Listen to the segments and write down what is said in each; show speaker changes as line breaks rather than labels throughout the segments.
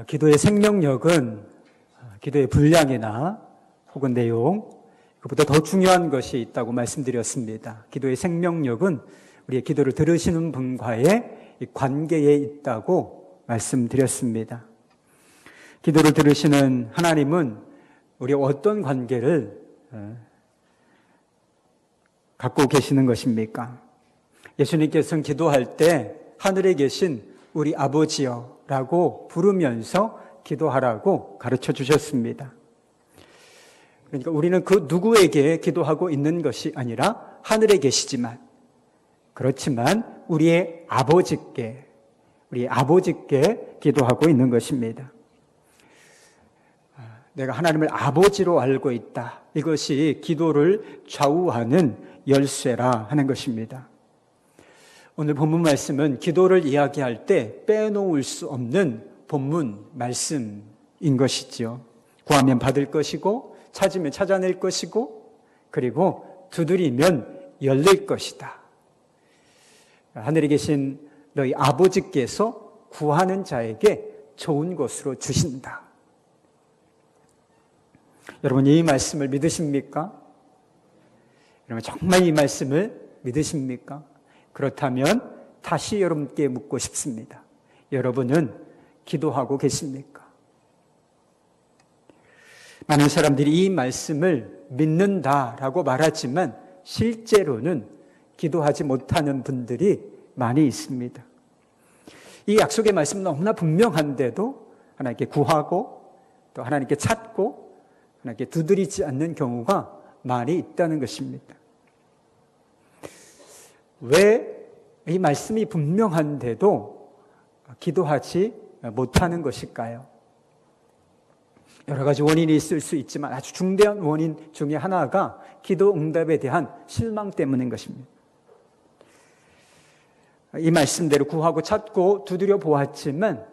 기도의 생명력은 기도의 분량이나 혹은 내용, 그보다 더 중요한 것이 있다고 말씀드렸습니다. 기도의 생명력은 우리의 기도를 들으시는 분과의 관계에 있다고 말씀드렸습니다. 기도를 들으시는 하나님은 우리와 어떤 관계를 갖고 계시는 것입니까? 예수님께서는 기도할 때 하늘에 계신 우리 아버지여 라고 부르면서 기도하라고 가르쳐 주셨습니다. 그러니까 우리는 그 누구에게 기도하고 있는 것이 아니라 하늘에 계시지만, 그렇지만 우리의 아버지께 기도하고 있는 것입니다. 내가 하나님을 아버지로 알고 있다. 이것이 기도를 좌우하는 열쇠라 하는 것입니다. 오늘 본문 말씀은 기도를 이야기할 때 빼놓을 수 없는 본문 말씀인 것이지요. 구하면 받을 것이고, 찾으면 찾아낼 것이고, 그리고 두드리면 열릴 것이다. 하늘에 계신 너희 아버지께서 구하는 자에게 좋은 것으로 주신다. 여러분, 이 말씀을 믿으십니까? 여러분, 정말 이 말씀을 믿으십니까? 그렇다면 다시 여러분께 묻고 싶습니다. 여러분은 기도하고 계십니까? 많은 사람들이 이 말씀을 믿는다라고 말하지만 실제로는 기도하지 못하는 분들이 많이 있습니다. 이 약속의 말씀은 너무나 분명한데도 하나님께 구하고 또 하나님께 찾고 하나님께 두드리지 않는 경우가 많이 있다는 것입니다. 왜 이 말씀이 분명한데도 기도하지 못하는 것일까요? 여러 가지 원인이 있을 수 있지만 아주 중대한 원인 중에 하나가 기도 응답에 대한 실망 때문인 것입니다. 이 말씀대로 구하고 찾고 두드려 보았지만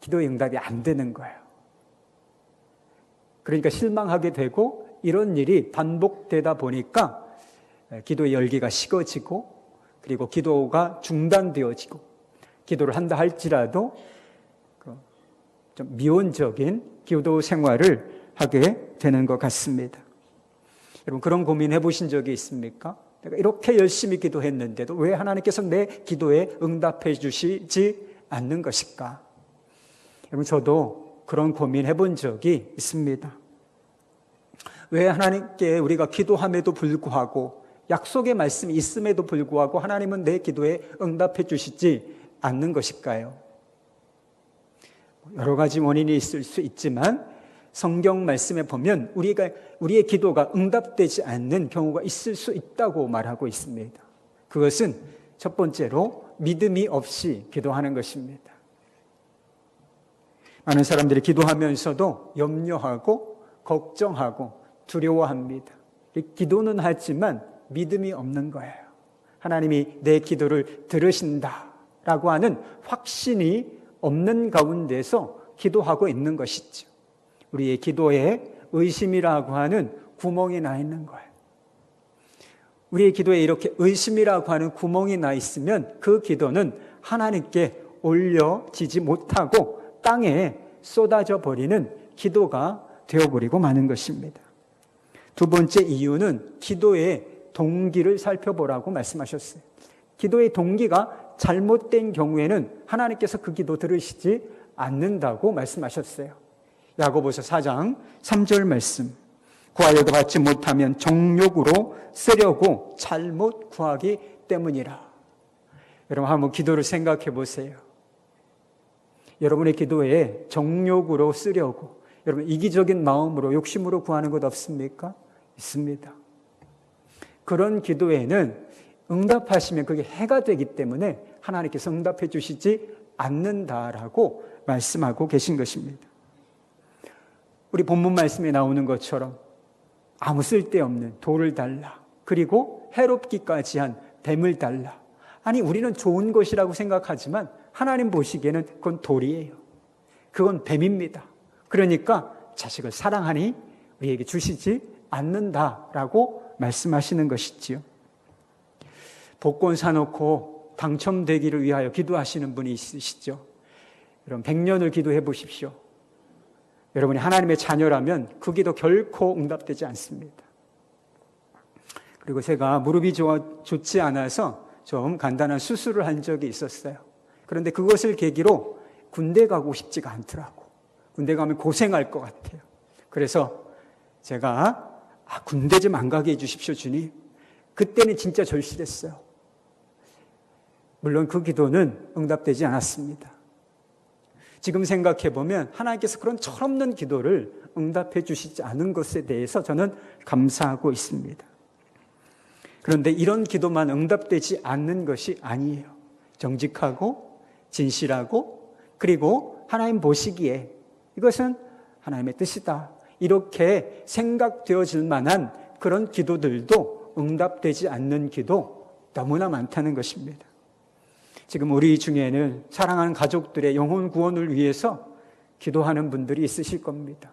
기도의 응답이 안 되는 거예요. 그러니까 실망하게 되고 이런 일이 반복되다 보니까 기도의 열기가 식어지고 그리고 기도가 중단되어지고 기도를 한다 할지라도 좀 미온적인 기도 생활을 하게 되는 것 같습니다. 여러분, 그런 고민해 보신 적이 있습니까? 내가 이렇게 열심히 기도했는데도 왜 하나님께서 내 기도에 응답해 주시지 않는 것일까? 여러분, 저도 그런 고민해 본 적이 있습니다. 왜 하나님께 우리가 기도함에도 불구하고 약속의 말씀이 있음에도 불구하고 하나님은 내 기도에 응답해 주시지 않는 것일까요? 여러 가지 원인이 있을 수 있지만 성경 말씀에 보면 우리의 기도가 응답되지 않는 경우가 있을 수 있다고 말하고 있습니다. 그것은 첫 번째로 믿음이 없이 기도하는 것입니다. 많은 사람들이 기도하면서도 염려하고 걱정하고 두려워합니다. 기도는 하지만 믿음이 없는 거예요. 하나님이 내 기도를 들으신다라고 하는 확신이 없는 가운데서 기도하고 있는 것이죠. 우리의 기도에 의심이라고 하는 구멍이 나 있는 거예요. 우리의 기도에 이렇게 의심이라고 하는 구멍이 나 있으면 그 기도는 하나님께 올려지지 못하고 땅에 쏟아져 버리는 기도가 되어버리고 마는 것입니다. 두 번째 이유는 기도의 동기를 살펴보라고 말씀하셨어요. 기도의 동기가 잘못된 경우에는 하나님께서 그 기도 들으시지 않는다고 말씀하셨어요. 야고보서 4장 3절 말씀. 구하여도 받지 못하면 정욕으로 쓰려고 잘못 구하기 때문이라. 여러분, 한번 기도를 생각해 보세요. 여러분의 기도에 정욕으로 쓰려고, 여러분 이기적인 마음으로 욕심으로 구하는 것 없습니까? 있습니다. 그런 기도에는 응답하시면 그게 해가 되기 때문에 하나님께서 응답해 주시지 않는다라고 말씀하고 계신 것입니다. 우리 본문 말씀에 나오는 것처럼 아무 쓸데없는 돌을 달라, 그리고 해롭기까지 한 뱀을 달라. 아니, 우리는 좋은 것이라고 생각하지만 하나님 보시기에는 그건 돌이에요. 그건 뱀입니다. 그러니까 자식을 사랑하니 우리에게 주시지 않는다라고 말씀하시는 것이지요. 복권 사놓고 당첨되기를 위하여 기도하시는 분이 있으시죠. 여러분 100년을 기도해 보십시오. 여러분이 하나님의 자녀라면 그 기도 결코 응답되지 않습니다. 그리고 제가 무릎이 좋지 않아서 좀 간단한 수술을 한 적이 있었어요. 그런데 그것을 계기로 군대 가고 싶지가 않더라고. 군대 가면 고생할 것 같아요. 그래서 제가 군대 좀 안 가게 해주십시오, 주님. 그때는 진짜 절실했어요. 물론 그 기도는 응답되지 않았습니다. 지금 생각해보면 하나님께서 그런 철없는 기도를 응답해 주시지 않은 것에 대해서 저는 감사하고 있습니다. 그런데 이런 기도만 응답되지 않는 것이 아니에요. 정직하고 진실하고 그리고 하나님 보시기에 이것은 하나님의 뜻이다, 이렇게 생각되어질 만한 그런 기도들도 응답되지 않는 기도 너무나 많다는 것입니다. 지금 우리 중에는 사랑하는 가족들의 영혼 구원을 위해서 기도하는 분들이 있으실 겁니다.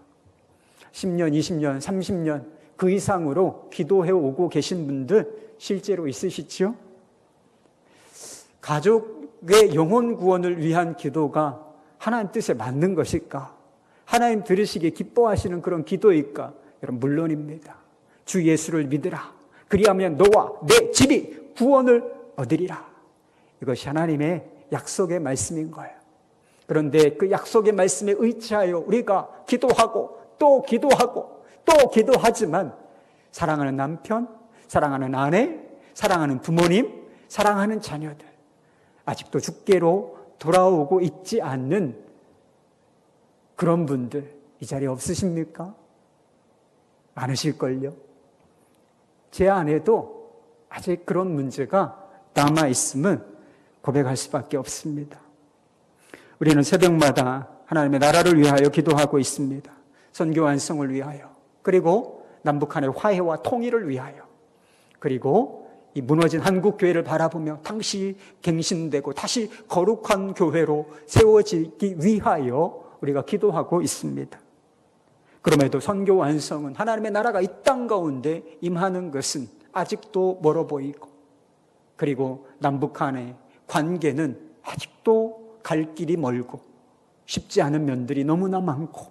10년, 20년, 30년 그 이상으로 기도해 오고 계신 분들 실제로 있으시죠? 가족의 영혼 구원을 위한 기도가 하나님 뜻에 맞는 것일까? 하나님 들으시기에 기뻐하시는 그런 기도일까? 여러분, 물론입니다. 주 예수를 믿으라. 그리하면 너와 내 집이 구원을 얻으리라. 이것이 하나님의 약속의 말씀인 거예요. 그런데 그 약속의 말씀에 의지하여 우리가 기도하고 또 기도하고 또 기도하지만 사랑하는 남편, 사랑하는 아내, 사랑하는 부모님, 사랑하는 자녀들 아직도 주께로 돌아오고 있지 않는 그런 분들 이 자리에 없으십니까? 많으실걸요. 제 안에도 아직 그런 문제가 남아있음은 고백할 수밖에 없습니다. 우리는 새벽마다 하나님의 나라를 위하여 기도하고 있습니다. 선교 완성을 위하여, 그리고 남북한의 화해와 통일을 위하여, 그리고 이 무너진 한국교회를 바라보며 당시 갱신되고 다시 거룩한 교회로 세워지기 위하여 우리가 기도하고 있습니다. 그럼에도 선교 완성은, 하나님의 나라가 이 땅 가운데 임하는 것은 아직도 멀어 보이고, 그리고 남북한의 관계는 아직도 갈 길이 멀고 쉽지 않은 면들이 너무나 많고,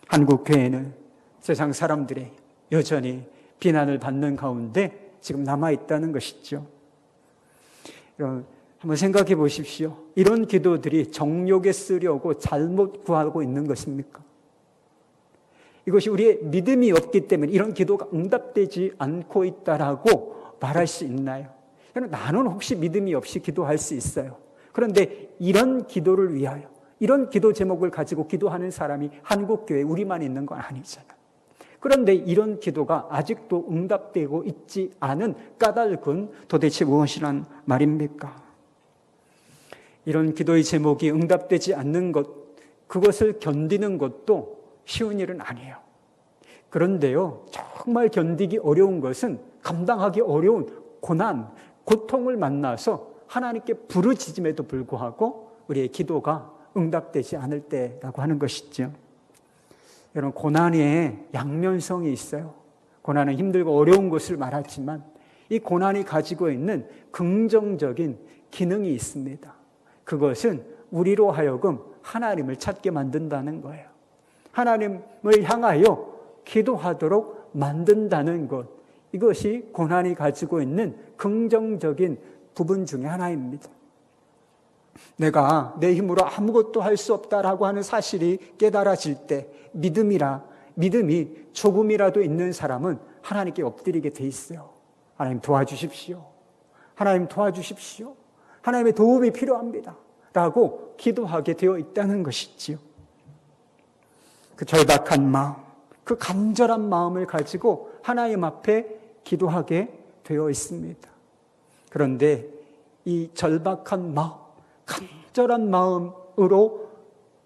한국교회는 세상 사람들의 여전히 비난을 받는 가운데 지금 남아있다는 것이죠. 여러분, 한번 생각해 보십시오. 이런 기도들이 정욕에 쓰려고 잘못 구하고 있는 것입니까? 이것이 우리의 믿음이 없기 때문에 이런 기도가 응답되지 않고 있다라고 말할 수 있나요? 나는 혹시 믿음이 없이 기도할 수 있어요. 그런데 이런 기도를 위하여, 이런 기도 제목을 가지고 기도하는 사람이 한국교회 우리만 있는 건 아니잖아요. 그런데 이런 기도가 아직도 응답되고 있지 않은 까닭은 도대체 무엇이란 말입니까? 이런 기도의 제목이 응답되지 않는 것, 그것을 견디는 것도 쉬운 일은 아니에요. 그런데요, 정말 견디기 어려운 것은 감당하기 어려운 고난, 고통을 만나서 하나님께 부르짖음에도 불구하고 우리의 기도가 응답되지 않을 때라고 하는 것이죠. 여러분, 고난에 양면성이 있어요. 고난은 힘들고 어려운 것을 말하지만 이 고난이 가지고 있는 긍정적인 기능이 있습니다. 그것은 우리로 하여금 하나님을 찾게 만든다는 거예요. 하나님을 향하여 기도하도록 만든다는 것, 이것이 고난이 가지고 있는 긍정적인 부분 중에 하나입니다. 내가 내 힘으로 아무것도 할 수 없다라고 하는 사실이 깨달아질 때 믿음이 조금이라도 있는 사람은 하나님께 엎드리게 돼 있어요. 하나님 도와주십시오. 하나님 도와주십시오. 하나님의 도움이 필요합니다. 라고 기도하게 되어 있다는 것이지요. 그 절박한 마음, 그 간절한 마음을 가지고 하나님 앞에 기도하게 되어 있습니다. 그런데 이 절박한 마음, 간절한 마음으로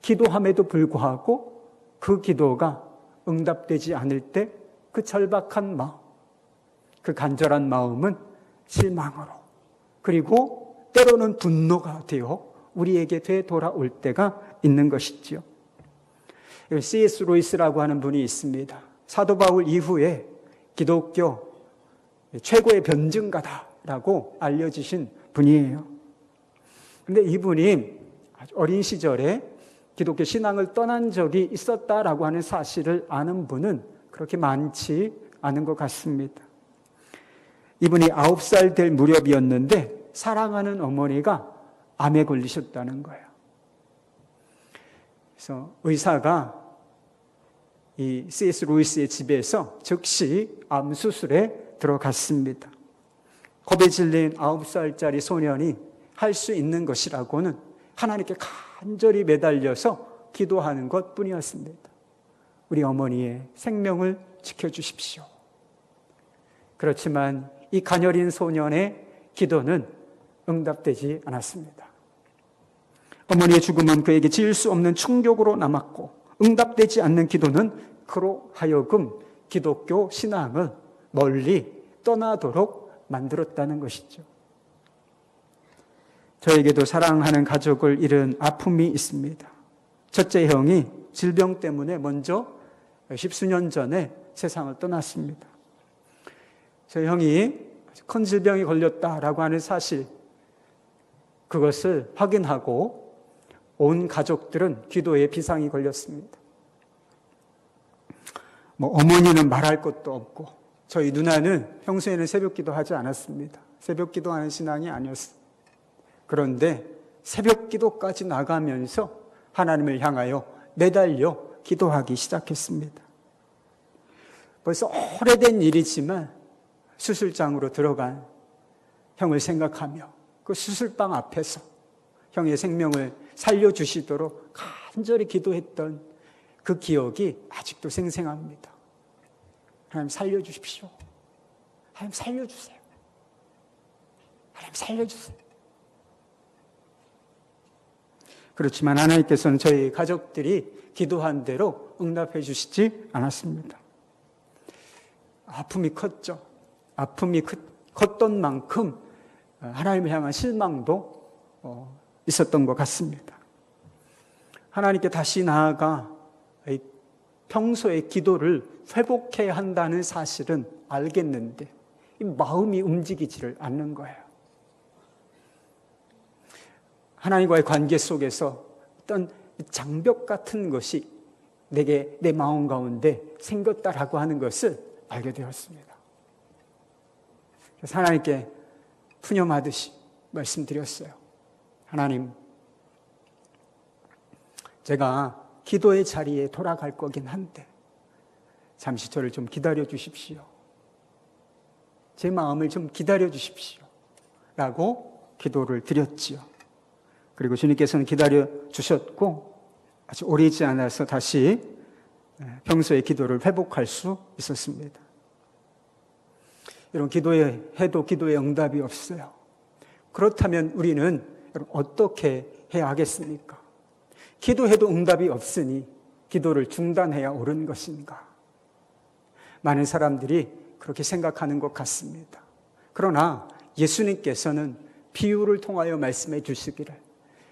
기도함에도 불구하고 그 기도가 응답되지 않을 때 그 절박한 마음, 그 간절한 마음은 실망으로, 그리고 때로는 분노가 되어 우리에게 되돌아올 때가 있는 것이지요. C.S. 루이스라고 하는 분이 있습니다. 사도 바울 이후에 기독교 최고의 변증가다라고 알려지신 분이에요. 그런데 이분이 아주 어린 시절에 기독교 신앙을 떠난 적이 있었다라고 하는 사실을 아는 분은 그렇게 많지 않은 것 같습니다. 이분이 9살 될 무렵이었는데 사랑하는 어머니가 암에 걸리셨다는 거예요. 그래서 의사가 이 C.S. 루이스의 집에서 즉시 암 수술에 들어갔습니다. 겁에 질린 9살짜리 소년이 할 수 있는 것이라고는 하나님께 간절히 매달려서 기도하는 것 뿐이었습니다. 우리 어머니의 생명을 지켜주십시오. 그렇지만 이 가녀린 소년의 기도는 응답되지 않았습니다. 어머니의 죽음은 그에게 지을 수 없는 충격으로 남았고, 응답되지 않는 기도는 그로 하여금 기독교 신앙을 멀리 떠나도록 만들었다는 것이죠. 저에게도 사랑하는 가족을 잃은 아픔이 있습니다. 첫째 형이 질병 때문에 먼저 10수년 전에 세상을 떠났습니다. 저 형이 큰 질병이 걸렸다라고 하는 사실, 그것을 확인하고 온 가족들은 기도에 비상이 걸렸습니다. 어머니는 말할 것도 없고, 저희 누나는 평소에는 새벽 기도하지 않았습니다. 새벽 기도하는 신앙이 아니었어요. 그런데 새벽 기도까지 나가면서 하나님을 향하여 매달려 기도하기 시작했습니다. 벌써 오래된 일이지만 수술장으로 들어간 형을 생각하며 그 수술방 앞에서 형의 생명을 살려주시도록 간절히 기도했던 그 기억이 아직도 생생합니다. 하나님 살려주십시오. 하나님 살려주세요. 하나님 살려주세요. 그렇지만 하나님께서는 저희 가족들이 기도한 대로 응답해 주시지 않았습니다. 아픔이 컸죠. 아픔이 컸던 만큼 하나님을 향한 실망도 있었던 것 같습니다. 하나님께 다시 나아가 평소의 기도를 회복해야 한다는 사실은 알겠는데 이 마음이 움직이지를 않는 거예요. 하나님과의 관계 속에서 어떤 장벽 같은 것이 내게 내 마음 가운데 생겼다라고 하는 것을 알게 되었습니다. 그래서 하나님께 푸념하듯이 말씀드렸어요. 하나님, 제가 기도의 자리에 돌아갈 거긴 한데 잠시 저를 좀 기다려 주십시오. 제 마음을 좀 기다려 주십시오. 라고 기도를 드렸지요. 그리고 주님께서는 기다려 주셨고 아주 오래지 않아서 다시 평소의 기도를 회복할 수 있었습니다. 여러분, 기도해도 기도에 응답이 없어요. 그렇다면 우리는 어떻게 해야 하겠습니까? 기도해도 응답이 없으니 기도를 중단해야 옳은 것인가? 많은 사람들이 그렇게 생각하는 것 같습니다. 그러나 예수님께서는 비유를 통하여 말씀해 주시기를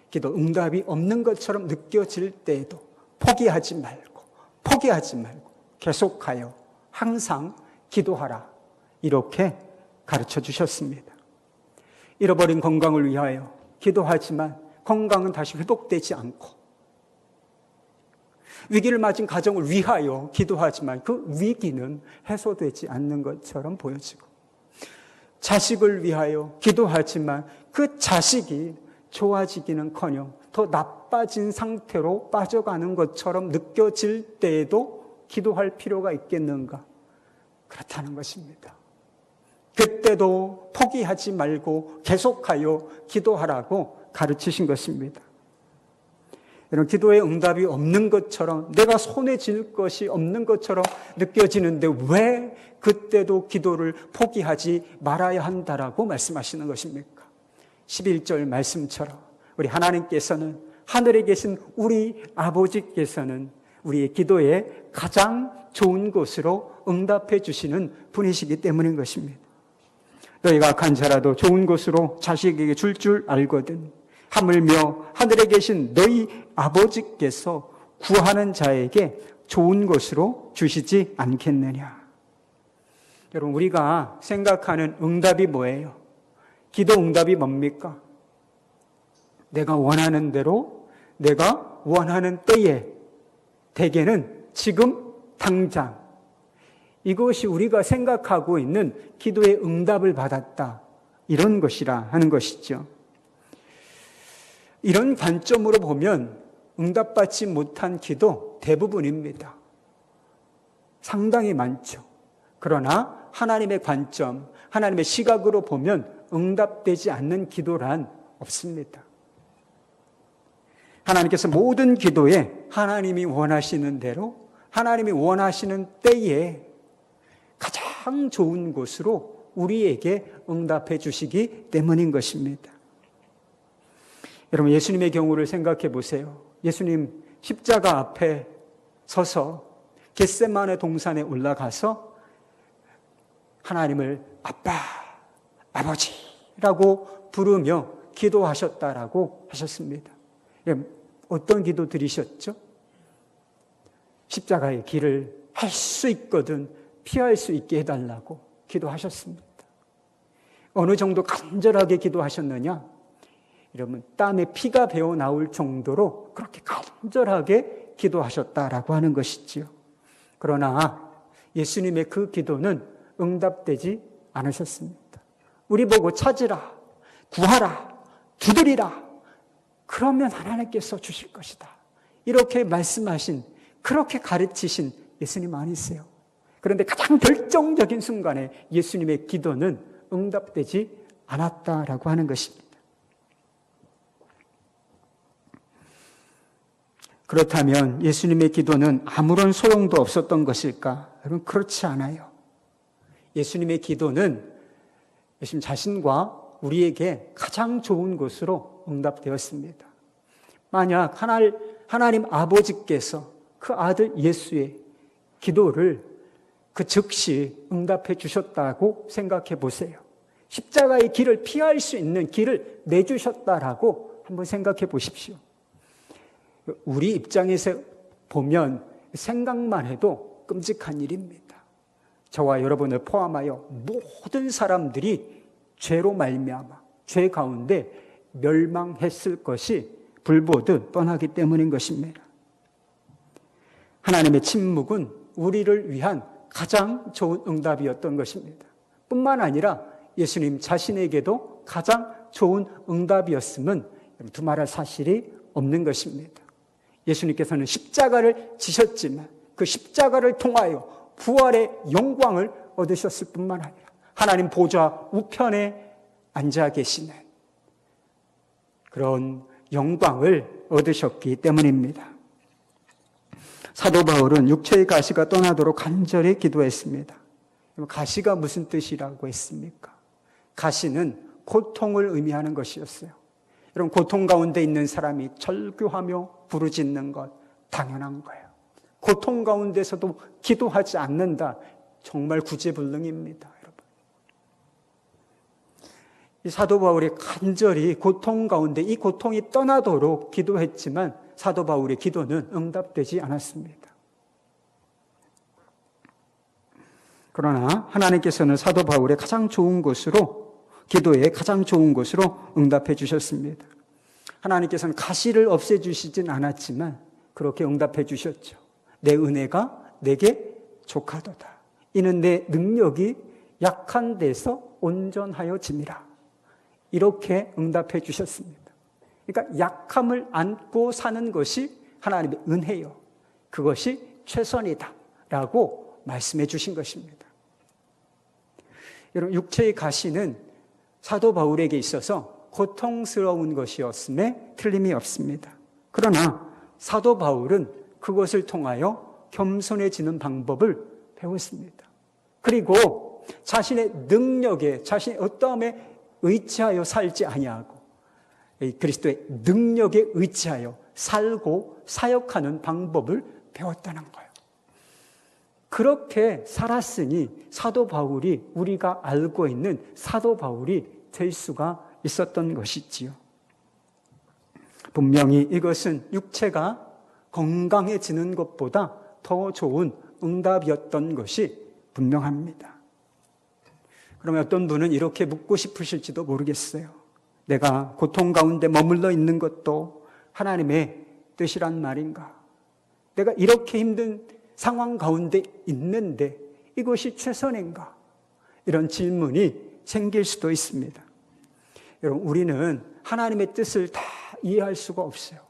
기도 응답이 없는 것처럼 느껴질 때에도 포기하지 말고 계속하여 항상 기도하라, 이렇게 가르쳐 주셨습니다. 잃어버린 건강을 위하여 기도하지만 건강은 다시 회복되지 않고, 위기를 맞은 가정을 위하여 기도하지만 그 위기는 해소되지 않는 것처럼 보여지고, 자식을 위하여 기도하지만 그 자식이 좋아지기는커녕 더 나빠진 상태로 빠져가는 것처럼 느껴질 때에도 기도할 필요가 있겠는가? 그렇다는 것입니다. 그때도 포기하지 말고 계속하여 기도하라고 가르치신 것입니다. 여러분, 기도에 응답이 없는 것처럼, 내가 손에 쥘 것이 없는 것처럼 느껴지는데 왜 그때도 기도를 포기하지 말아야 한다라고 말씀하시는 것입니까? 11절 말씀처럼 우리 하나님께서는, 하늘에 계신 우리 아버지께서는 우리의 기도에 가장 좋은 곳으로 응답해 주시는 분이시기 때문인 것입니다. 너희가 악한 자라도 좋은 곳으로 자식에게 줄 알거든 하물며 하늘에 계신 너희 아버지께서 구하는 자에게 좋은 것으로 주시지 않겠느냐. 여러분, 우리가 생각하는 응답이 뭐예요? 기도 응답이 뭡니까? 내가 원하는 대로 내가 원하는 때에, 대개는 지금 당장, 이것이 우리가 생각하고 있는 기도의 응답을 받았다, 이런 것이라 하는 것이죠. 이런 관점으로 보면 응답받지 못한 기도 대부분입니다. 상당히 많죠. 그러나 하나님의 관점, 하나님의 시각으로 보면 응답되지 않는 기도란 없습니다. 하나님께서 모든 기도에 하나님이 원하시는 대로, 하나님이 원하시는 때에 가장 좋은 곳으로 우리에게 응답해 주시기 때문인 것입니다. 여러분, 예수님의 경우를 생각해 보세요. 예수님 십자가 앞에 서서 겟세마네 동산에 올라가서 하나님을 아빠, 아버지라고 부르며 기도하셨다라고 하셨습니다. 어떤 기도 드리셨죠? 십자가의 길을 할 수 있거든 피할 수 있게 해달라고 기도하셨습니다. 어느 정도 간절하게 기도하셨느냐? 여러분, 땀에 피가 배어 나올 정도로 그렇게 간절하게 기도하셨다라고 하는 것이지요. 그러나 예수님의 그 기도는 응답되지 않으셨습니다. 우리 보고 찾으라, 구하라, 두드리라, 그러면 하나님께서 주실 것이다, 이렇게 말씀하신, 그렇게 가르치신 예수님 아니세요? 그런데 가장 결정적인 순간에 예수님의 기도는 응답되지 않았다라고 하는 것입니다. 그렇다면 예수님의 기도는 아무런 소용도 없었던 것일까? 여러분, 그렇지 않아요. 예수님의 기도는 예수님 자신과 우리에게 가장 좋은 곳으로 응답되었습니다. 만약 하나님 아버지께서 그 아들 예수의 기도를 그 즉시 응답해 주셨다고 생각해 보세요. 십자가의 길을 피할 수 있는 길을 내주셨다라고 한번 생각해 보십시오. 우리 입장에서 보면 생각만 해도 끔찍한 일입니다. 저와 여러분을 포함하여 모든 사람들이 죄로 말미암아 죄 가운데 멸망했을 것이 불보듯 뻔하기 때문인 것입니다. 하나님의 침묵은 우리를 위한 가장 좋은 응답이었던 것입니다. 뿐만 아니라 예수님 자신에게도 가장 좋은 응답이었음은 두말할 사실이 없는 것입니다. 예수님께서는 십자가를 지셨지만 그 십자가를 통하여 부활의 영광을 얻으셨을 뿐만 아니라 하나님 보좌 우편에 앉아 계시는 그런 영광을 얻으셨기 때문입니다. 사도 바울은 육체의 가시가 떠나도록 간절히 기도했습니다. 가시가 무슨 뜻이라고 했습니까? 가시는 고통을 의미하는 것이었어요. 여러분, 고통 가운데 있는 사람이 절규하며 부르짖는 것 당연한 거예요. 고통 가운데서도 기도하지 않는다, 정말 구제불능입니다. 여러분, 이 사도 바울이 간절히 고통 가운데 이 고통이 떠나도록 기도했지만 사도 바울의 기도는 응답되지 않았습니다. 그러나 하나님께서는 사도 바울의 가장 좋은 곳으로, 기도의 가장 좋은 곳으로 응답해 주셨습니다. 하나님께서는 가시를 없애주시진 않았지만 그렇게 응답해 주셨죠. 내 은혜가 내게 족하도다. 이는 내 능력이 약한 데서 온전하여 짐이라. 이렇게 응답해 주셨습니다. 그러니까 약함을 안고 사는 것이 하나님의 은혜요, 그것이 최선이다 라고 말씀해 주신 것입니다. 여러분, 육체의 가시는 사도 바울에게 있어서 고통스러운 것이었음에 틀림이 없습니다. 그러나 사도 바울은 그것을 통하여 겸손해지는 방법을 배웠습니다. 그리고 자신의 능력에, 자신의 어떠함에 의지하여 살지 아니하고 그리스도의 능력에 의지하여 살고 사역하는 방법을 배웠다는 거예요. 그렇게 살았으니 사도 바울이, 우리가 알고 있는 사도 바울이 될 수가 있었던 것이지요. 분명히 이것은 육체가 건강해지는 것보다 더 좋은 응답이었던 것이 분명합니다. 그러면 어떤 분은 이렇게 묻고 싶으실지도 모르겠어요. 내가 고통 가운데 머물러 있는 것도 하나님의 뜻이란 말인가? 내가 이렇게 힘든 상황 가운데 있는데 이것이 최선인가? 이런 질문이 생길 수도 있습니다. 여러분, 우리는 하나님의 뜻을 다 이해할 수가 없어요.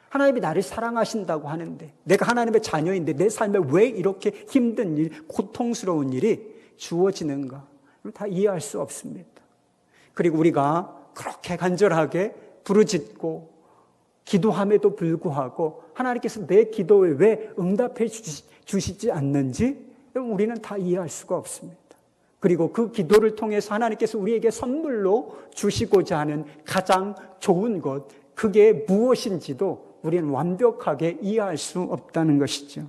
하나님이 나를 사랑하신다고 하는데, 내가 하나님의 자녀인데 내 삶에 왜 이렇게 힘든 일, 고통스러운 일이 주어지는가? 다 이해할 수 없습니다. 그리고 우리가 그렇게 간절하게 부르짖고 기도함에도 불구하고 하나님께서 내 기도에 왜 응답해 주시지 않는지 우리는 다 이해할 수가 없습니다. 그리고 그 기도를 통해서 하나님께서 우리에게 선물로 주시고자 하는 가장 좋은 것, 그게 무엇인지도 우리는 완벽하게 이해할 수 없다는 것이죠.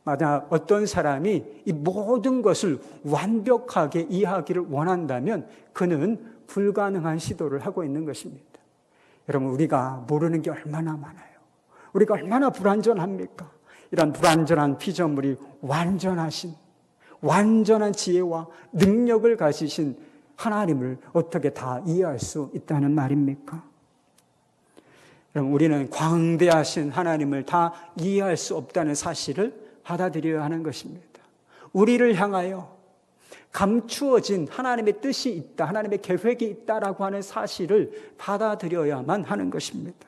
만약 어떤 사람이 이 모든 것을 완벽하게 이해하기를 원한다면 그는 불가능한 시도를 하고 있는 것입니다. 여러분, 우리가 모르는 게 얼마나 많아요. 우리가 얼마나 불완전합니까? 이런 불완전한 피조물이 완전한 지혜와 능력을 가지신 하나님을 어떻게 다 이해할 수 있다는 말입니까? 여러분, 우리는 광대하신 하나님을 다 이해할 수 없다는 사실을 받아들여야 하는 것입니다. 우리를 향하여 감추어진 하나님의 뜻이 있다, 하나님의 계획이 있다라고 하는 사실을 받아들여야만 하는 것입니다.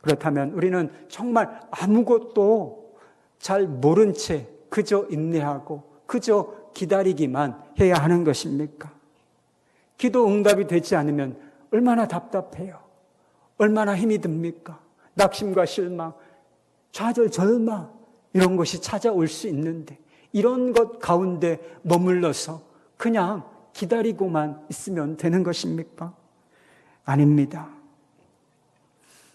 그렇다면 우리는 정말 아무것도 잘 모른 채 그저 인내하고 그저 기다리기만 해야 하는 것입니까? 기도 응답이 되지 않으면 얼마나 답답해요. 얼마나 힘이 듭니까? 낙심과 실망, 좌절, 절망 이런 것이 찾아올 수 있는데 이런 것 가운데 머물러서 그냥 기다리고만 있으면 되는 것입니까? 아닙니다.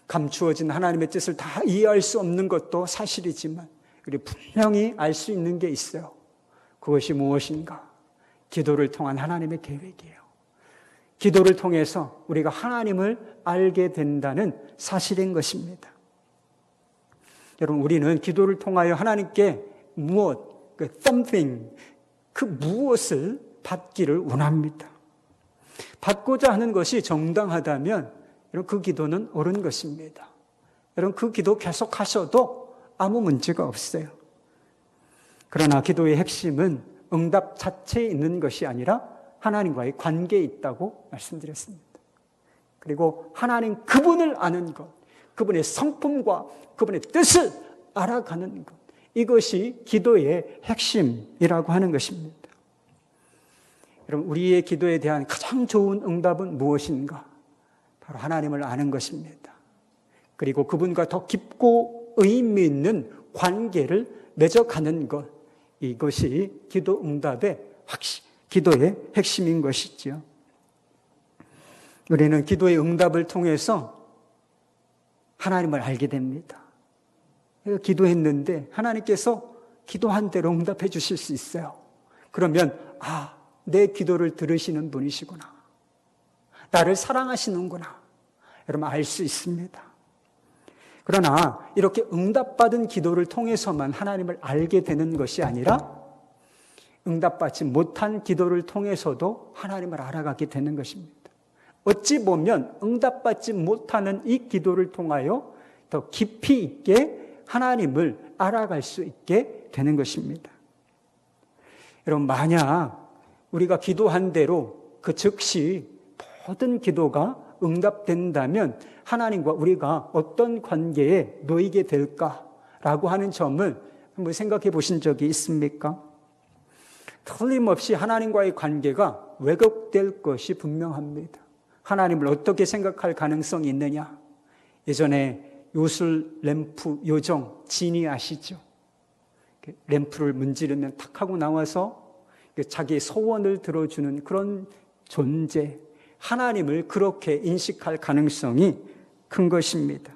감추어진 하나님의 뜻을 다 이해할 수 없는 것도 사실이지만 우리 분명히 알 수 있는 게 있어요. 그것이 무엇인가? 기도를 통한 하나님의 계획이에요. 기도를 통해서 우리가 하나님을 알게 된다는 사실인 것입니다. 여러분, 우리는 기도를 통하여 하나님께 무엇, something, 그 무엇을 받기를 원합니다. 받고자 하는 것이 정당하다면 여러분, 그 기도는 옳은 것입니다. 여러분, 그 기도 계속 하셔도 아무 문제가 없어요. 그러나 기도의 핵심은 응답 자체에 있는 것이 아니라 하나님과의 관계에 있다고 말씀드렸습니다. 그리고 하나님 그분을 아는 것, 그분의 성품과 그분의 뜻을 알아가는 것, 이것이 기도의 핵심이라고 하는 것입니다. 여러분, 우리의 기도에 대한 가장 좋은 응답은 무엇인가? 바로 하나님을 아는 것입니다. 그리고 그분과 더 깊고 의미 있는 관계를 맺어가는 것, 이것이 기도 응답의 기도의 핵심인 것이지요. 우리는 기도의 응답을 통해서 하나님을 알게 됩니다. 기도했는데 하나님께서 기도한 대로 응답해 주실 수 있어요. 그러면 내 기도를 들으시는 분이시구나. 나를 사랑하시는구나. 여러분, 알 수 있습니다. 그러나 이렇게 응답받은 기도를 통해서만 하나님을 알게 되는 것이 아니라 응답받지 못한 기도를 통해서도 하나님을 알아가게 되는 것입니다. 어찌 보면 응답받지 못하는 이 기도를 통하여 더 깊이 있게 하나님을 알아갈 수 있게 되는 것입니다. 여러분, 만약 우리가 기도한 대로 그 즉시 모든 기도가 응답된다면 하나님과 우리가 어떤 관계에 놓이게 될까라고 하는 점을 한번 생각해 보신 적이 있습니까? 틀림없이 하나님과의 관계가 왜곡될 것이 분명합니다. 하나님을 어떻게 생각할 가능성이 있느냐? 예전에 요술 램프 요정 진이 아시죠? 램프를 문지르면 탁 하고 나와서 자기의 소원을 들어주는 그런 존재, 하나님을 그렇게 인식할 가능성이 큰 것입니다.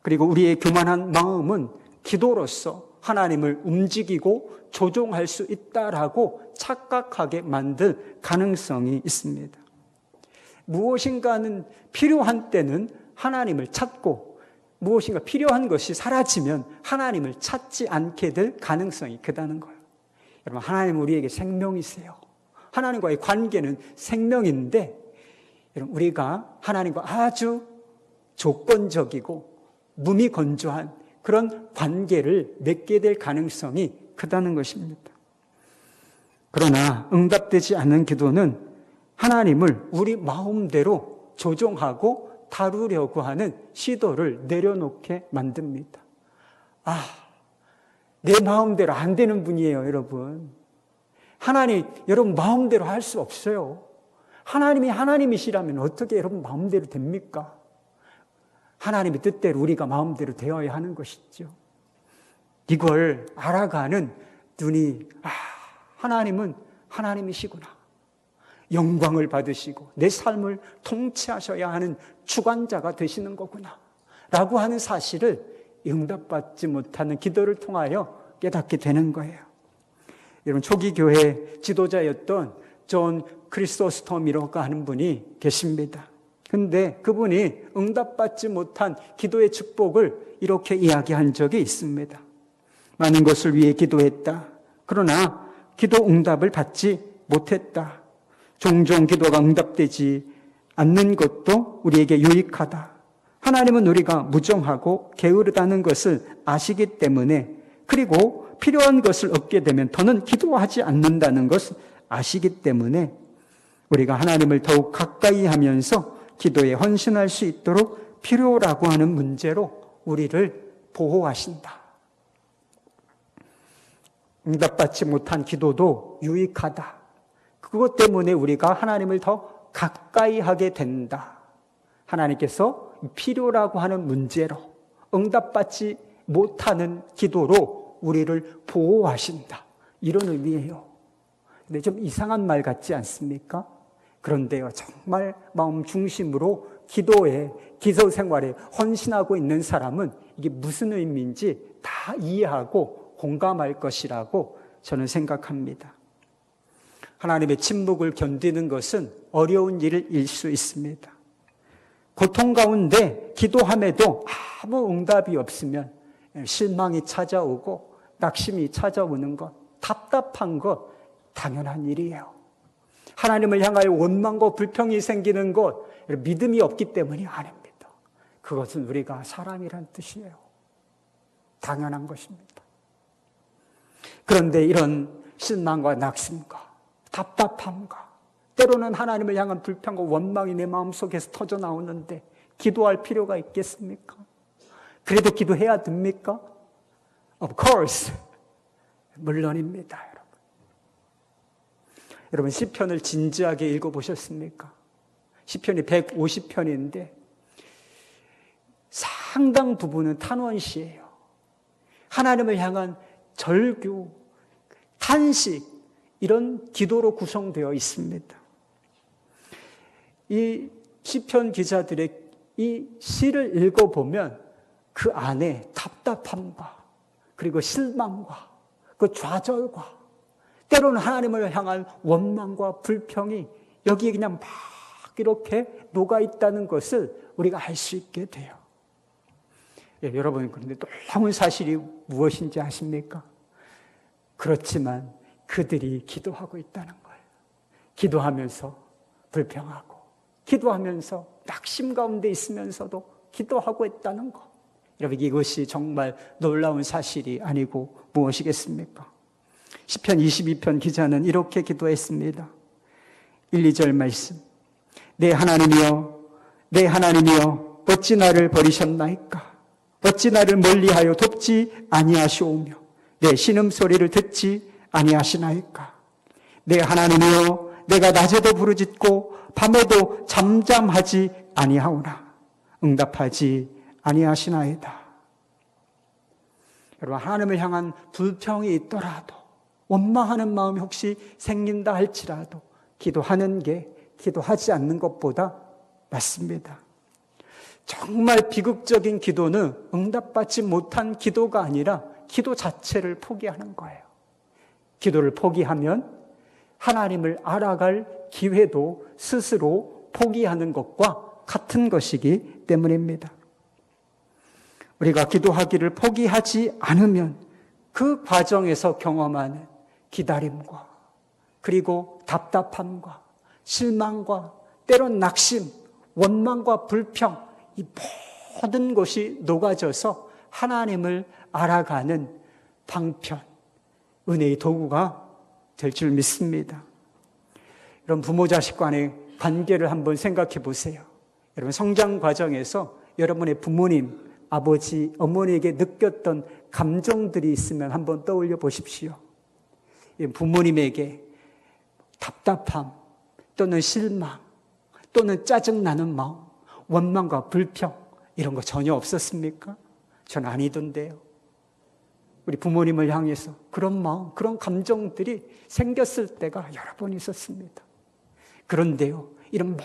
그리고 우리의 교만한 마음은 기도로서 하나님을 움직이고 조종할 수 있다라고 착각하게 만들 가능성이 있습니다. 무엇인가는 필요한 때는 하나님을 찾고 무엇인가 필요한 것이 사라지면 하나님을 찾지 않게 될 가능성이 크다는 거예요. 여러분, 하나님은 우리에게 생명이세요. 하나님과의 관계는 생명인데 여러분, 우리가 하나님과 아주 조건적이고 무미건조한 그런 관계를 맺게 될 가능성이 크다는 것입니다. 그러나 응답되지 않는 기도는 하나님을 우리 마음대로 조종하고 다루려고 하는 시도를 내려놓게 만듭니다. 내 마음대로 안 되는 분이에요, 여러분. 하나님, 여러분 마음대로 할 수 없어요. 하나님이 하나님이시라면 어떻게 여러분 마음대로 됩니까? 하나님의 뜻대로 우리가 마음대로 되어야 하는 것이죠. 이걸 알아가는 눈이, 하나님은 하나님이시구나. 영광을 받으시고 내 삶을 통치하셔야 하는 주관자가 되시는 거구나. 라고 하는 사실을 응답받지 못하는 기도를 통하여 깨닫게 되는 거예요. 여러분, 초기 교회 지도자였던 존 크리소스토미라고 하는 분이 계십니다. 근데 그분이 응답받지 못한 기도의 축복을 이렇게 이야기한 적이 있습니다. 많은 것을 위해 기도했다. 그러나 기도 응답을 받지 못했다. 종종 기도가 응답되지 않는 것도 우리에게 유익하다. 하나님은 우리가 무정하고 게으르다는 것을 아시기 때문에, 그리고 필요한 것을 얻게 되면 더는 기도하지 않는다는 것을 아시기 때문에 우리가 하나님을 더욱 가까이 하면서 기도에 헌신할 수 있도록 필요라고 하는 문제로 우리를 보호하신다. 응답받지 못한 기도도 유익하다. 그것 때문에 우리가 하나님을 더 가까이 하게 된다. 하나님께서 필요라고 하는 문제로, 응답받지 못하는 기도로 우리를 보호하신다. 이런 의미예요. 근데 좀 이상한 말 같지 않습니까? 그런데요, 정말 마음 중심으로 기도에, 기도 생활에 헌신하고 있는 사람은 이게 무슨 의미인지 다 이해하고 공감할 것이라고 저는 생각합니다. 하나님의 침묵을 견디는 것은 어려운 일일 수 있습니다. 고통 가운데 기도함에도 아무 응답이 없으면 실망이 찾아오고 낙심이 찾아오는 것, 답답한 것 당연한 일이에요. 하나님을 향하여 원망과 불평이 생기는 것, 믿음이 없기 때문이 아닙니다. 그것은 우리가 사람이란 뜻이에요. 당연한 것입니다. 그런데 이런 실망과 낙심과 답답함과 때로는 하나님을 향한 불평과 원망이 내 마음속에서 터져 나오는데 기도할 필요가 있겠습니까? 그래도 기도해야 됩니까? Of course. 물론입니다, 여러분. 여러분, 시편을 진지하게 읽어보셨습니까? 시편이 150편인데 상당 부분은 탄원시예요. 하나님을 향한 절규, 탄식, 이런 기도로 구성되어 있습니다. 이 시편 기자들의 이 시를 읽어보면 그 안에 답답함과 그리고 실망과 그 좌절과 때로는 하나님을 향한 원망과 불평이 여기에 그냥 막 이렇게 녹아있다는 것을 우리가 알 수 있게 돼요. 여러분, 그런데 놀라운 사실이 무엇인지 아십니까? 그렇지만 그들이 기도하고 있다는 거예요. 기도하면서 불평하고, 기도하면서 낙심 가운데 있으면서도 기도하고 있다는 것. 여러분, 이것이 정말 놀라운 사실이 아니고 무엇이겠습니까? 시편 22편 기자는 이렇게 기도했습니다. 1, 2절 말씀. 내 하나님이여, 내 하나님이여, 어찌 나를 버리셨나이까? 어찌 나를 멀리하여 돕지 아니하시오며 내 신음소리를 듣지 아니하시나이까? 내 하나님이여, 내가 낮에도 부르짖고 밤에도 잠잠하지 아니하오나 응답하지 아니하시나이다. 여러분, 하나님을 향한 불평이 있더라도, 원망하는 마음이 혹시 생긴다 할지라도 기도하는 게 기도하지 않는 것보다 낫습니다. 정말 비극적인 기도는 응답받지 못한 기도가 아니라 기도 자체를 포기하는 거예요. 기도를 포기하면 하나님을 알아갈 기회도 스스로 포기하는 것과 같은 것이기 때문입니다. 우리가 기도하기를 포기하지 않으면 그 과정에서 경험하는 기다림과 그리고 답답함과 실망과 때론 낙심, 원망과 불평, 이 모든 것이 녹아져서 하나님을 알아가는 방편, 은혜의 도구가 될 줄 믿습니다. 여러분, 부모 자식 간의 관계를 한번 생각해 보세요. 여러분, 성장 과정에서 여러분의 부모님, 아버지, 어머니에게 느꼈던 감정들이 있으면 한번 떠올려 보십시오. 부모님에게 답답함, 또는 실망, 또는 짜증나는 마음, 원망과 불평, 이런 거 전혀 없었습니까? 전 아니던데요. 우리 부모님을 향해서 그런 마음, 그런 감정들이 생겼을 때가 여러 번 있었습니다. 그런데요, 이런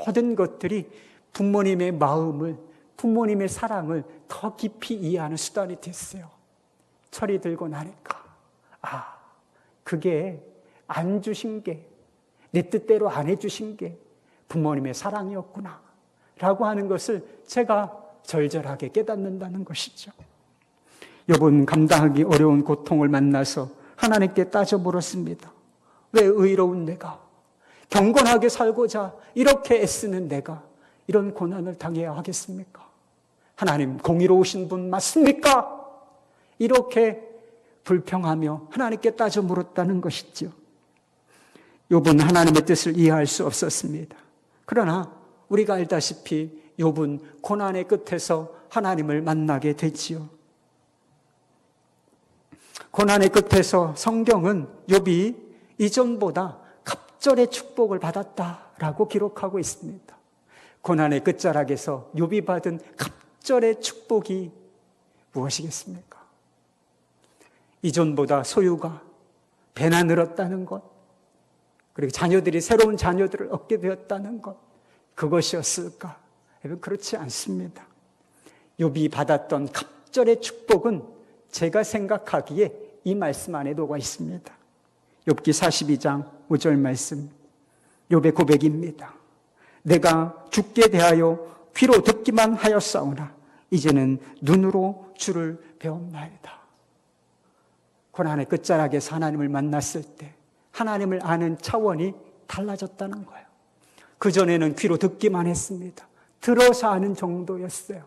모든 것들이 부모님의 마음을, 부모님의 사랑을 더 깊이 이해하는 수단이 됐어요. 철이 들고 나니까, 그게 안 주신 게, 내 뜻대로 안 해주신 게 부모님의 사랑이었구나 라고 하는 것을 제가 절절하게 깨닫는다는 것이죠. 욥은 감당하기 어려운 고통을 만나서 하나님께 따져 물었습니다. 왜 의로운 내가, 경건하게 살고자 이렇게 애쓰는 내가 이런 고난을 당해야 하겠습니까? 하나님, 공의로우신 분 맞습니까? 이렇게 불평하며 하나님께 따져 물었다는 것이죠. 욥은 하나님의 뜻을 이해할 수 없었습니다. 그러나 우리가 알다시피 욥은 고난의 끝에서 하나님을 만나게 되지요. 고난의 끝에서 성경은 욥이 이전보다 갑절의 축복을 받았다라고 기록하고 있습니다. 고난의 끝자락에서 욥이 받은 갑절의 축복이 무엇이겠습니까? 이전보다 소유가 배나 늘었다는 것, 그리고 자녀들이 새로운 자녀들을 얻게 되었다는 것, 그것이었을까? 여러분, 그렇지 않습니다. 욥이 받았던 갑절의 축복은 제가 생각하기에 이 말씀 안에 녹아 있습니다. 욥기 42장 5절 말씀, 욥의 고백입니다. 내가 죽게 대하여 귀로 듣기만 하였사오나 이제는 눈으로 주를 배웠나이다. 고난의 끝자락에서 하나님을 만났을 때 하나님을 아는 차원이 달라졌다는 거예요. 그전에는 귀로 듣기만 했습니다. 들어서 아는 정도였어요.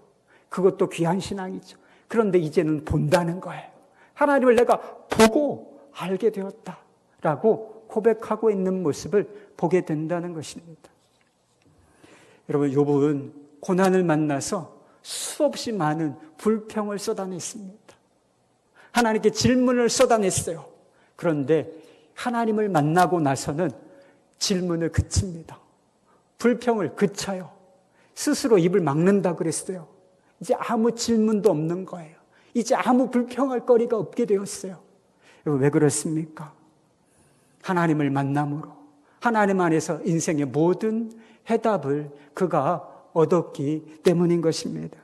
그것도 귀한 신앙이죠. 그런데 이제는 본다는 거예요. 하나님을 내가 보고 알게 되었다라고 고백하고 있는 모습을 보게 된다는 것입니다. 여러분, 욥은 고난을 만나서 수없이 많은 불평을 쏟아냈습니다. 하나님께 질문을 쏟아냈어요. 그런데 하나님을 만나고 나서는 질문을 그칩니다. 불평을 그쳐요. 스스로 입을 막는다 그랬어요. 이제 아무 질문도 없는 거예요. 이제 아무 불평할 거리가 없게 되었어요. 왜 그렇습니까? 하나님을 만남으로 하나님 안에서 인생의 모든 해답을 그가 얻었기 때문인 것입니다.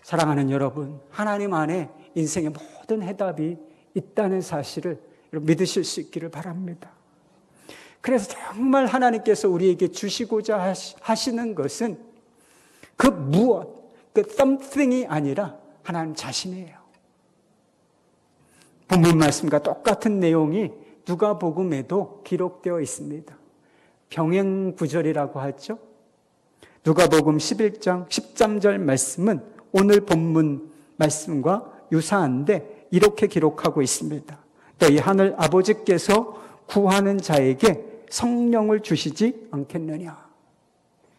사랑하는 여러분, 하나님 안에 인생의 모든 해답이 있다는 사실을 믿으실 수 있기를 바랍니다. 그래서 정말 하나님께서 우리에게 주시고자 하시는 것은 그 무엇, 그 something이 아니라 하나님 자신이에요. 본문 말씀과 똑같은 내용이 누가복음에도 기록되어 있습니다. 병행구절이라고 하죠. 누가복음 11장 13절 말씀은 오늘 본문 말씀과 유사한데 이렇게 기록하고 있습니다. 너희 하늘 아버지께서 구하는 자에게 성령을 주시지 않겠느냐.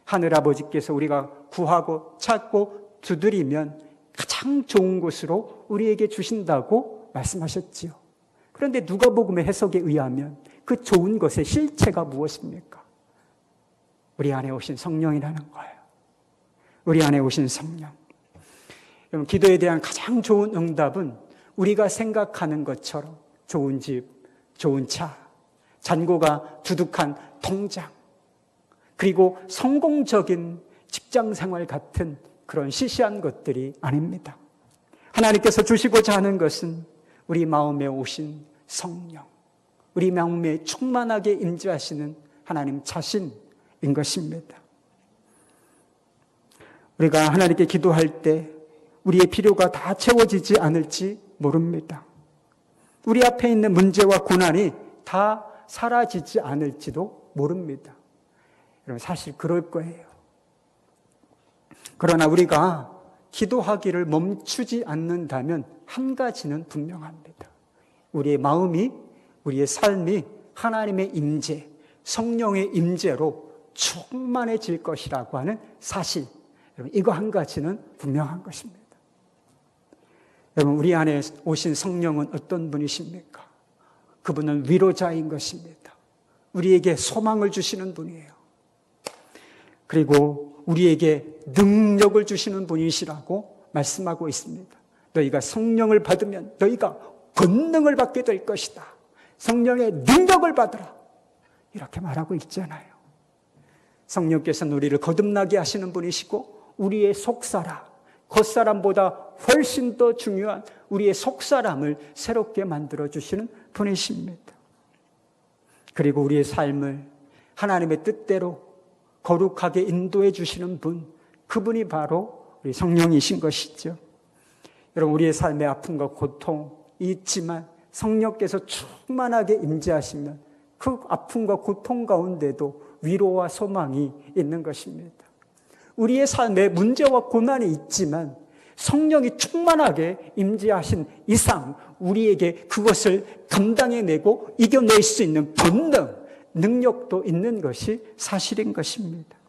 하늘 아버지께서 우리가 구하고 찾고 두드리면 가장 좋은 곳으로 우리에게 주신다고 말씀하셨지요. 그런데 누가복음의 해석에 의하면 그 좋은 것의 실체가 무엇입니까? 우리 안에 오신 성령이라는 거예요. 우리 안에 오신 성령. 여러분, 기도에 대한 가장 좋은 응답은 우리가 생각하는 것처럼 좋은 집, 좋은 차, 잔고가 두둑한 통장, 그리고 성공적인 직장 생활 같은 그런 시시한 것들이 아닙니다. 하나님께서 주시고자 하는 것은 우리 마음에 오신 성령, 우리 마음에 충만하게 임재하시는 하나님 자신인 것입니다. 우리가 하나님께 기도할 때 우리의 필요가 다 채워지지 않을지 모릅니다. 우리 앞에 있는 문제와 고난이 다 사라지지 않을지도 모릅니다. 여러분, 사실 그럴 거예요. 그러나 우리가 기도하기를 멈추지 않는다면 한 가지는 분명합니다. 우리의 마음이, 우리의 삶이 하나님의 임재, 성령의 임재로 충만해질 것이라고 하는 사실, 여러분, 이거 한 가지는 분명한 것입니다. 여러분, 우리 안에 오신 성령은 어떤 분이십니까? 그분은 위로자인 것입니다. 우리에게 소망을 주시는 분이에요. 그리고 우리에게 능력을 주시는 분이시라고 말씀하고 있습니다. 너희가 성령을 받으면 너희가 권능을 받게 될 것이다. 성령의 능력을 받으라. 이렇게 말하고 있잖아요. 성령께서는 우리를 거듭나게 하시는 분이시고 우리의 속사람, 겉사람보다 훨씬 더 중요한 우리의 속사람을 새롭게 만들어주시는 분이십니다. 그리고 우리의 삶을 하나님의 뜻대로 거룩하게 인도해 주시는 분, 그분이 바로 우리 성령이신 것이죠. 여러분, 우리의 삶의 아픔과 고통이 있지만 성령께서 충만하게 임재하시면 그 아픔과 고통 가운데도 위로와 소망이 있는 것입니다. 우리의 삶에 문제와 고난이 있지만 성령이 충만하게 임재하신 이상 우리에게 그것을 감당해내고 이겨낼 수 있는 권능, 능력도 있는 것이 사실인 것입니다.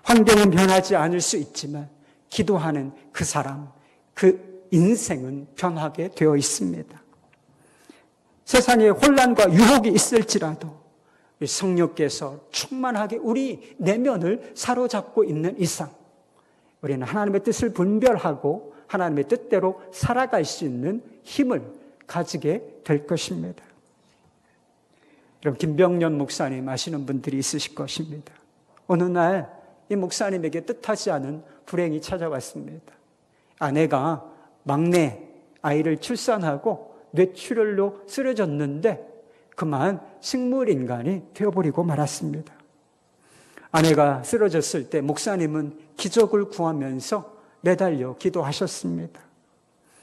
환경은 변하지 않을 수 있지만 기도하는 그 사람, 그 인생은 변하게 되어 있습니다. 세상에 혼란과 유혹이 있을지라도 성령께서 충만하게 우리 내면을 사로잡고 있는 이상 우리는 하나님의 뜻을 분별하고 하나님의 뜻대로 살아갈 수 있는 힘을 가지게 될 것입니다. 여러분, 김병년 목사님 아시는 분들이 있으실 것입니다. 어느 날 이 목사님에게 뜻하지 않은 불행이 찾아왔습니다. 아내가 막내 아이를 출산하고 뇌출혈로 쓰러졌는데 그만 식물인간이 되어버리고 말았습니다. 아내가 쓰러졌을 때 목사님은 기적을 구하면서 매달려 기도하셨습니다.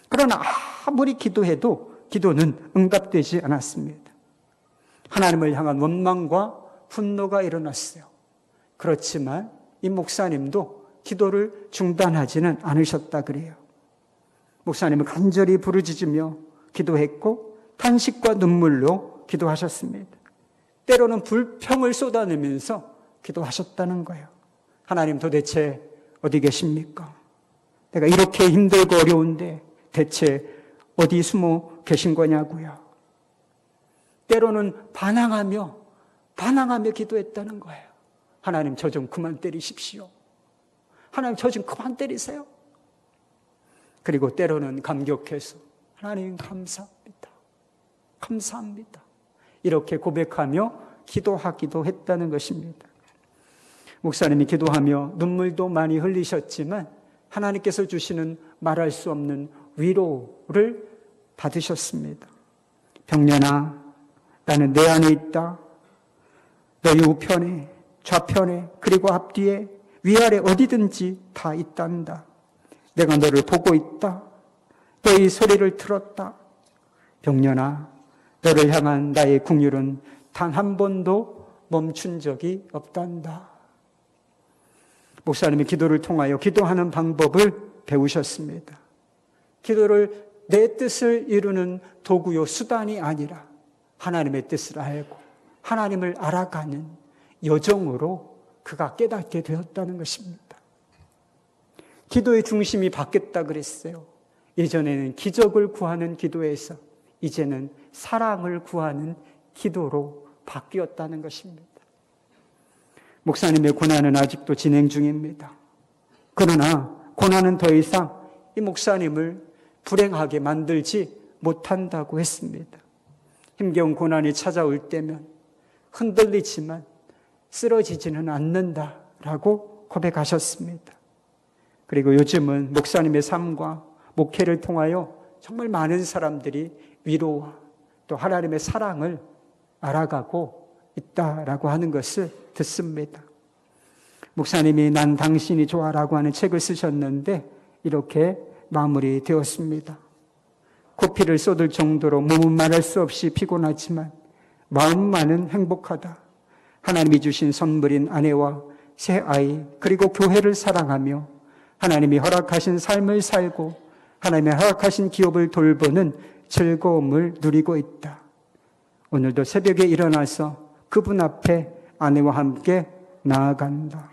그러나 아무리 기도해도 기도는 응답되지 않았습니다. 하나님을 향한 원망과 분노가 일어났어요. 그렇지만 이 목사님도 기도를 중단하지는 않으셨다 그래요. 목사님은 간절히 부르짖으며 기도했고 탄식과 눈물로 기도하셨습니다. 때로는 불평을 쏟아내면서 기도하셨다는 거예요. 하나님 도대체 어디 계십니까? 내가 이렇게 힘들고 어려운데 대체 어디 숨어 계신 거냐고요. 때로는 반항하며 기도했다는 거예요. 하나님 저 좀 그만 때리십시오. 하나님 저 좀 그만 때리세요. 그리고 때로는 감격해서 하나님 감사합니다. 감사합니다. 이렇게 고백하며 기도하기도 했다는 것입니다. 목사님이 기도하며 눈물도 많이 흘리셨지만 하나님께서 주시는 말할 수 없는 위로를 받으셨습니다. 병년아, 나는 내 안에 있다. 너희 우편에, 좌편에, 그리고 앞뒤에, 위아래 어디든지 다 있단다. 내가 너를 보고 있다. 너희 소리를 들었다. 병년아, 너를 향한 나의 긍휼은 단 한 번도 멈춘 적이 없단다. 목사님이 기도를 통하여 기도하는 방법을 배우셨습니다. 기도를 내 뜻을 이루는 도구요 수단이 아니라 하나님의 뜻을 알고 하나님을 알아가는 여정으로 그가 깨닫게 되었다는 것입니다. 기도의 중심이 바뀌었다 그랬어요. 예전에는 기적을 구하는 기도에서 이제는 사랑을 구하는 기도로 바뀌었다는 것입니다. 목사님의 고난은 아직도 진행 중입니다. 그러나 고난은 더 이상 이 목사님을 불행하게 만들지 못한다고 했습니다. 힘겨운 고난이 찾아올 때면 흔들리지만 쓰러지지는 않는다라고 고백하셨습니다. 그리고 요즘은 목사님의 삶과 목회를 통하여 정말 많은 사람들이 위로와 또 하나님의 사랑을 알아가고 있다라고 하는 것을 듣습니다. 목사님이 난 당신이 좋아라고 하는 책을 쓰셨는데 이렇게 마무리되었습니다. 코피를 쏟을 정도로 몸은 말할 수 없이 피곤하지만 마음만은 행복하다. 하나님이 주신 선물인 아내와 새 아이, 그리고 교회를 사랑하며 하나님이 허락하신 삶을 살고 하나님이 허락하신 기업을 돌보는 즐거움을 누리고 있다. 오늘도 새벽에 일어나서 그분 앞에 아내와 함께 나아간다.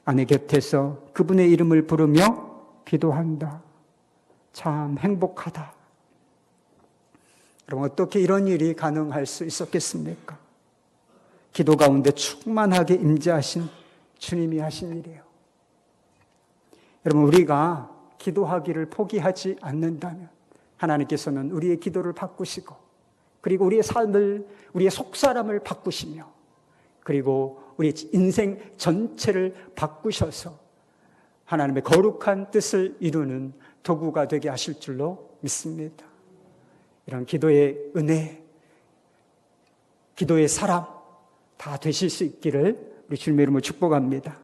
아내 곁에서 그분의 이름을 부르며 기도한다. 참 행복하다. 여러분, 어떻게 이런 일이 가능할 수 있었겠습니까? 기도 가운데 충만하게 임재하신 주님이 하신 일이에요. 여러분, 우리가 기도하기를 포기하지 않는다면 하나님께서는 우리의 기도를 바꾸시고 그리고 우리의 삶을, 우리의 속사람을 바꾸시며 그리고 우리 인생 전체를 바꾸셔서 하나님의 거룩한 뜻을 이루는 도구가 되게 하실 줄로 믿습니다. 이런 기도의 은혜, 기도의 사람 다 되실 수 있기를 우리 주님의 이름으로 축복합니다.